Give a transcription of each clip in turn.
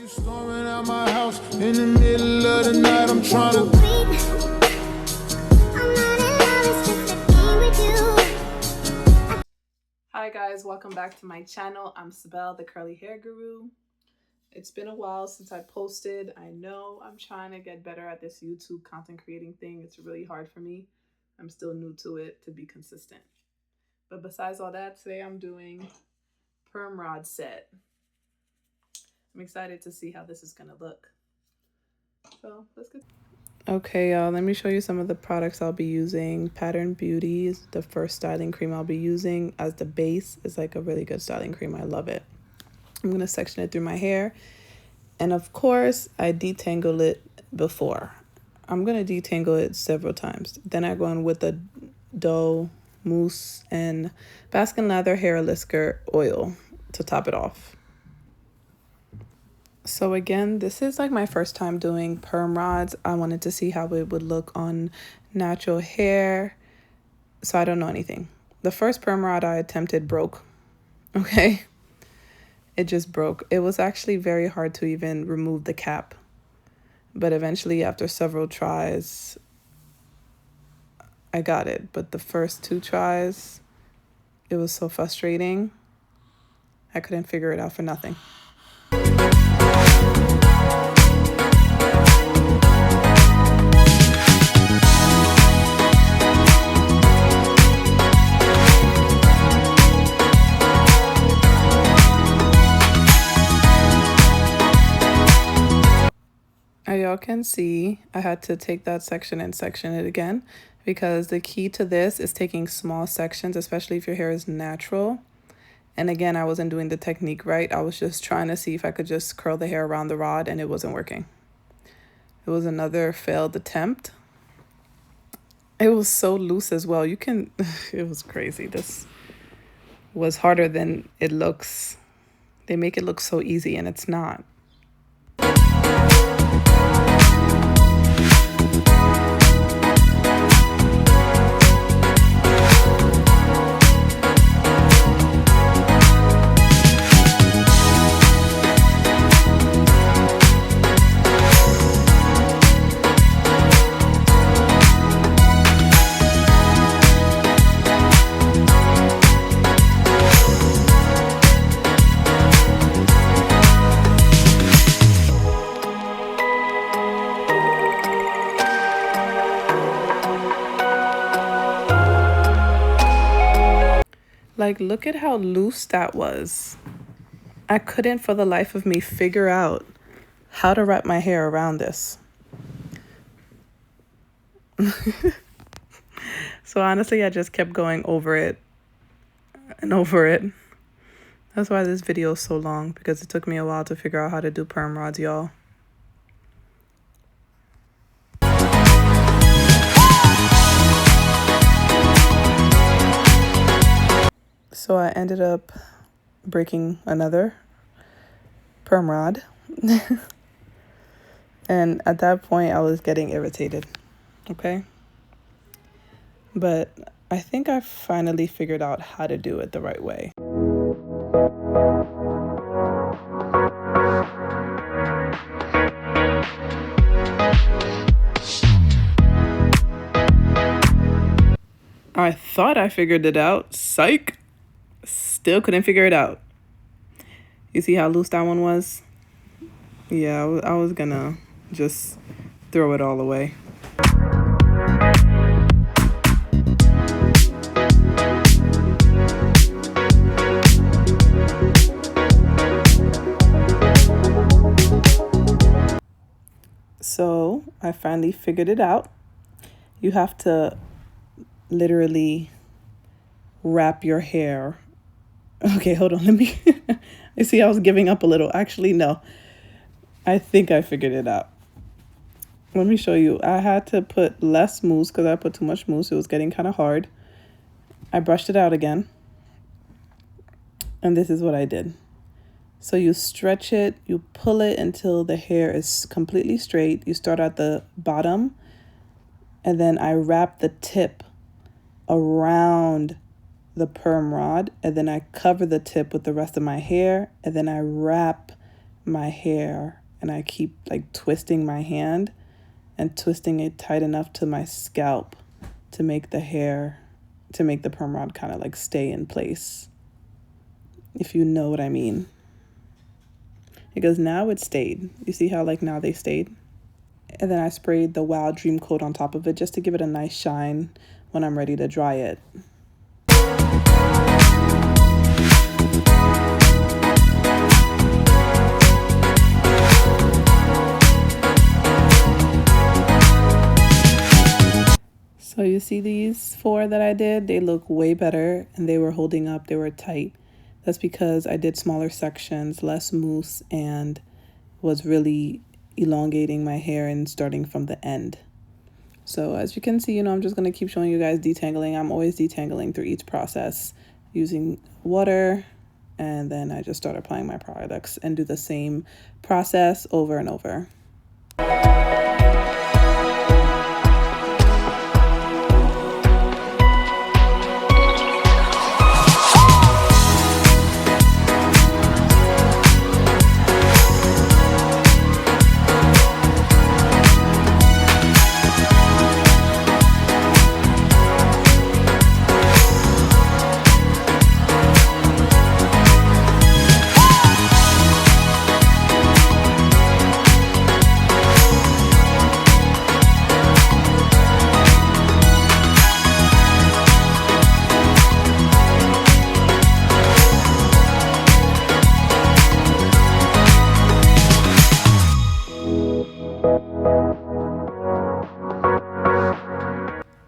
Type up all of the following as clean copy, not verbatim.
Storming out my house in the middle of the night. I'm trying to. Hi guys, welcome back to my channel. I'm Sibel, the curly hair guru. It's been a while since I posted. I know I'm trying to get better at this YouTube content creating thing. It's really hard for me. I'm still new to it to be consistent. But besides all that, today I'm doing perm rod set. I'm excited to see how this is gonna look. So let's get. Okay, y'all, let me show you some of the products I'll be using. Pattern Beauty is the first styling cream I'll be using as the base. It's like a really good styling cream. I love it. I'm gonna section it through my hair. And of course, I detangle it before. I'm gonna detangle it several times. Then I go in with the Doux mousse and Bask and Lather hair lisker oil to top it off. So again, this is like my first time doing perm rods. I wanted to see how it would look on natural hair. So I don't know anything. The first perm rod I attempted broke. Okay. It just broke. It was actually very hard to even remove the cap. But eventually, after several tries, I got it. But the first 2 tries, it was so frustrating. I couldn't figure it out for nothing. As y'all can see, I had to take that section and section it again because the key to this is taking small sections, especially if your hair is natural. And again, I wasn't doing the technique right. I was just trying to see if I could just curl the hair around the rod, and it wasn't working. It was another failed attempt. It was so loose as well. You can, it was crazy. This was harder than it looks. They make it look so easy, and it's not. Like, look at how loose that was. I couldn't for the life of me figure out how to wrap my hair around this. So honestly, I just kept going over it and over it. That's why this video is so long, because it took me a while to figure out how to do perm rods, y'all. So I ended up breaking another perm rod. And at that point, I was getting irritated. Okay. But I think I finally figured out how to do it the right way. I thought I figured it out. Psych. Still couldn't figure it out. You see how loose that one was? Yeah, I was gonna just throw it all away. So I finally figured it out. You have to literally wrap your hair. Okay, hold on. Let me. You see, I was giving up a little. Actually, no. I think I figured it out. Let me show you. I had to put less mousse because I put too much mousse. It was getting kind of hard. I brushed it out again. And this is what I did. So you stretch it, you pull it until the hair is completely straight. You start at the bottom, and then I wrap the tip around the perm rod, and then I cover the tip with the rest of my hair, and then I wrap my hair, and I keep like twisting my hand and twisting it tight enough to my scalp to make the hair, to make the perm rod kind of like stay in place, if you know what I mean. Because now it stayed. You see how like now they stayed? And then I sprayed the Wild Dream coat on top of it just to give it a nice shine when I'm ready to dry it. So you see these 4 that I did? They look way better and they were holding up, they were tight. That's because I did smaller sections, less mousse, and was really elongating my hair and starting from the end. So as you can see, I'm just going to keep showing you guys detangling. I'm always detangling through each process using water, and then I just start applying my products and do the same process over and over.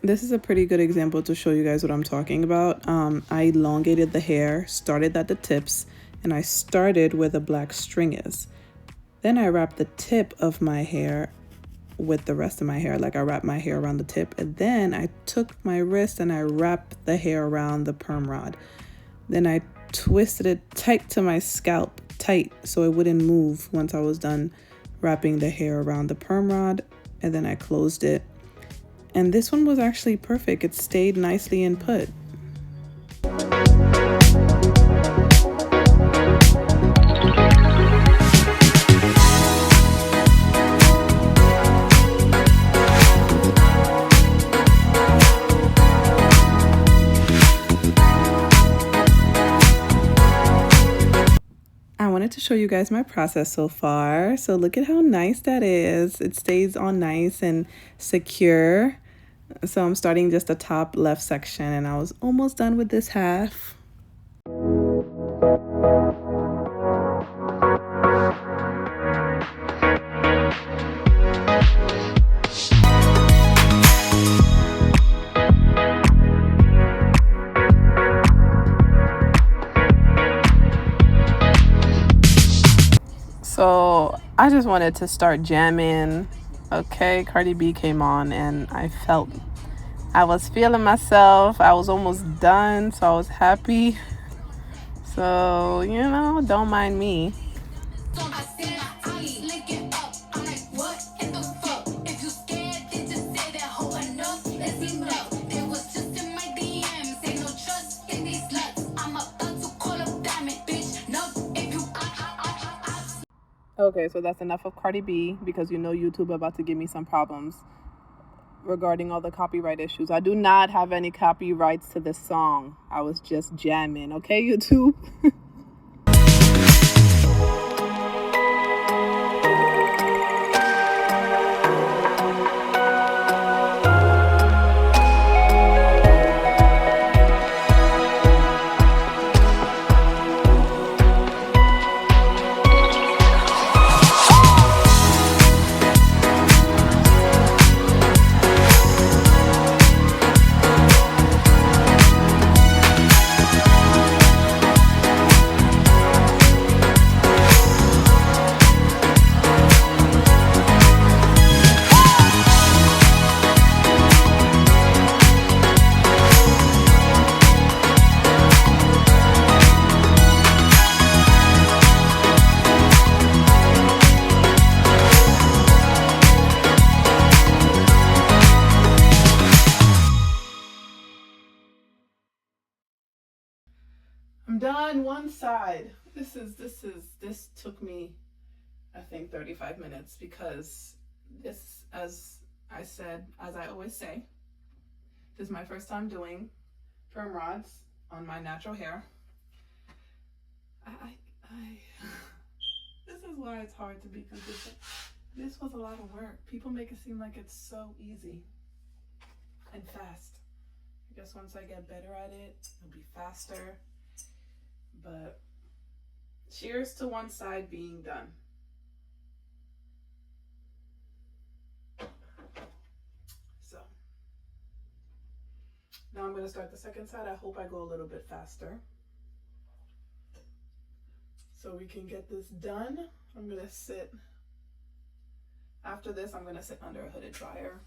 This is a pretty good example to show you guys what I'm talking about. I elongated the hair, started at the tips, and I started where the black string is. Then I wrapped the tip of my hair with the rest of my hair, like I wrapped my hair around the tip, and then I took my wrist and I wrapped the hair around the perm rod. Then I twisted it tight to my scalp, tight, so it wouldn't move once I was done wrapping the hair around the perm rod, and then I closed it. And this one was actually perfect. It stayed nicely in put. I wanted to show you guys my process so far. So look at how nice that is. It stays on nice and secure. So I'm starting just the top left section, and I was almost done with this half. So I just wanted to start jamming. Okay, Cardi B came on and I was feeling myself. I was almost done, so I was happy. So, don't mind me. Okay, so that's enough of Cardi B, because YouTube about to give me some problems regarding all the copyright issues. I do not have any copyrights to this song. I was just jamming, okay, YouTube? I'm done one side. This took me I think 35 minutes, because this, as I always say, this is my first time doing perm rods on my natural hair. This is why it's hard to be consistent. This was a lot of work. People make it seem like it's so easy and fast. I guess once I get better at it, it'll be faster. But cheers to one side being done. So now I'm going to start the second side. I hope I go a little bit faster so we can get this done. I'm going to sit, after this, I'm going to sit under a hooded dryer.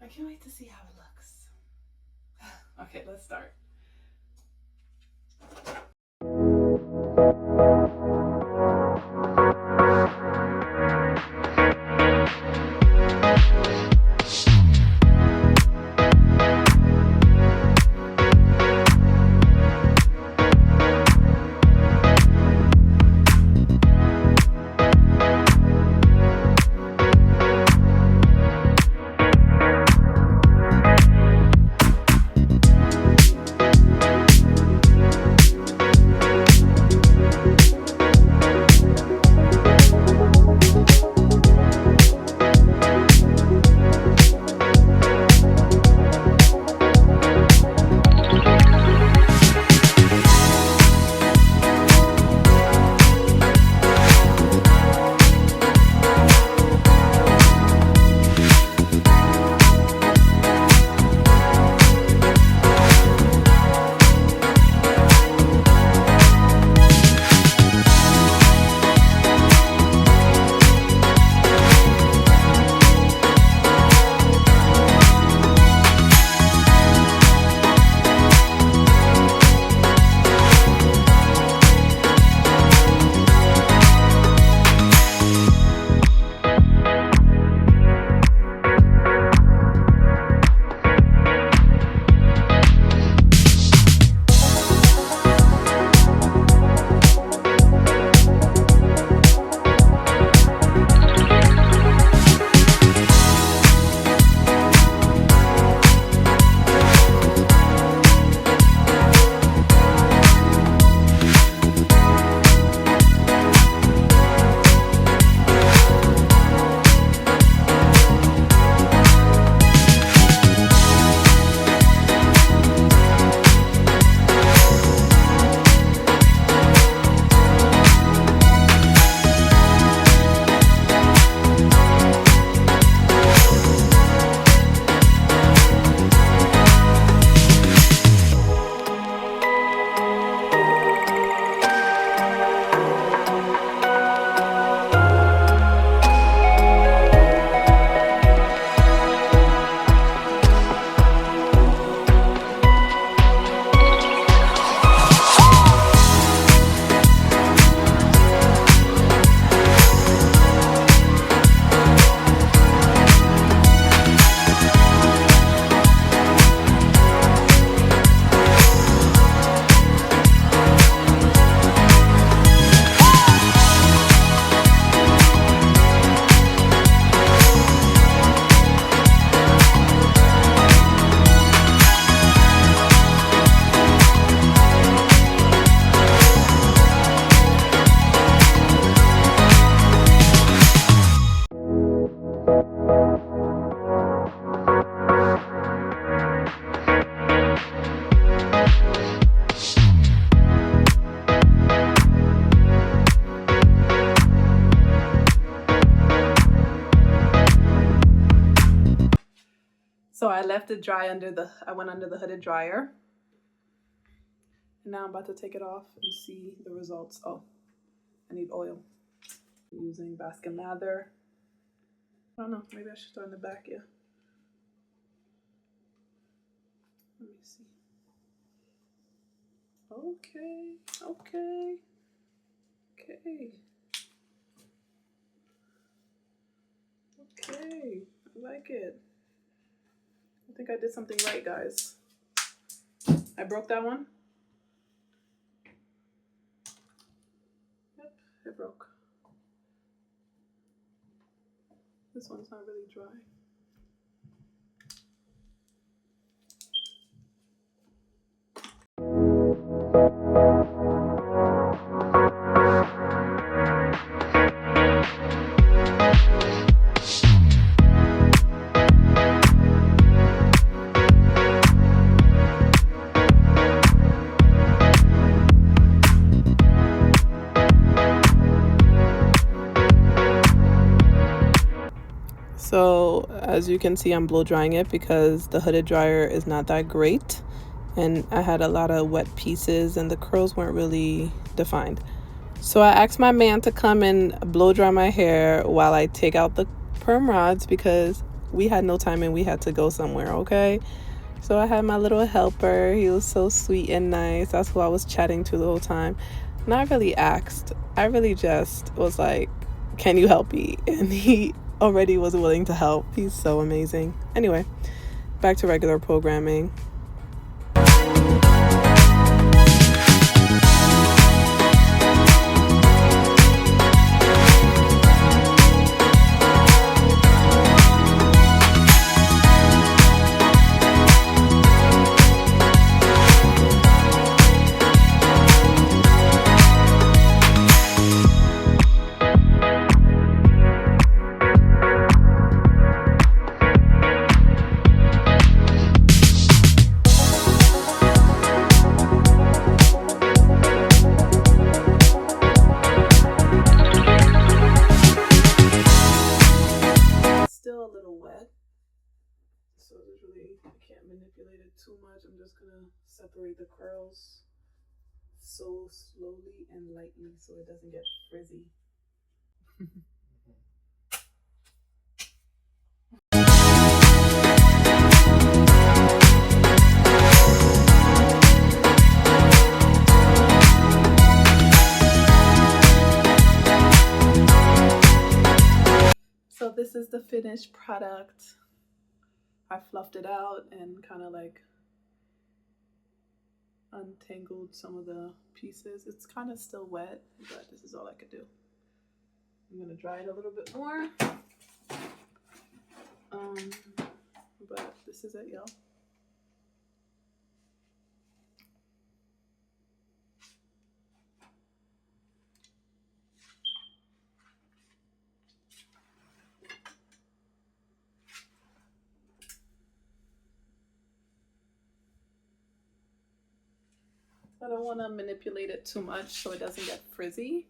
I can't wait to see how it looks. Okay, let's start. So I left it dry I went under the hooded dryer. And now I'm about to take it off and see the results. Oh, I need oil. I'm using Bask and Lather. I don't know, maybe I should start in the back, yeah. Let me see. Okay. Okay, I like it. I think I did something right, guys. I broke that one. It broke. This one's not really dry. So as you can see, I'm blow drying it because the hooded dryer is not that great, and I had a lot of wet pieces and the curls weren't really defined. So I asked my man to come and blow dry my hair while I take out the perm rods because we had no time and we had to go somewhere, okay? So I had my little helper. He was so sweet and nice. That's who I was chatting to the whole time. And I really asked. I really just was like, can you help me? And he already was willing to help. He's so amazing. Anyway, back to regular programming. Still a little wet, so there's really, I can't manipulate it too much. I'm just gonna separate the curls so slowly and lightly so it doesn't get frizzy. So this is the finished product. I fluffed it out and kind of like untangled some of the pieces. It's kind of still wet, but this is all I could do. I'm gonna dry it a little bit more. But this is it, y'all. I don't want to manipulate it too much so it doesn't get frizzy.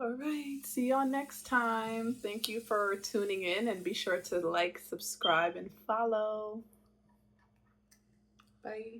All right, see y'all next time. Thank you for tuning in, and be sure to like, subscribe, and follow. Bye.